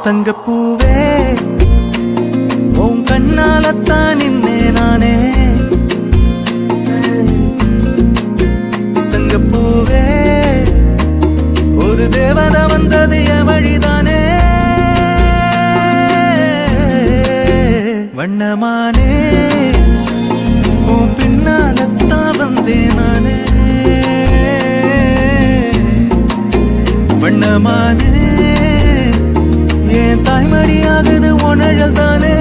தங்கப்பூவே உன் கண்ணாலத்தான் நின்னே நானே. தங்கப்பூவே ஒரு தேவதை வந்தது என் வழிதானே. வண்ணமானே உன் பின்னாலத்தான் வந்தேன் நானே. வண்ணமானே என் தாய்மடியாகுது உணழல் தானே.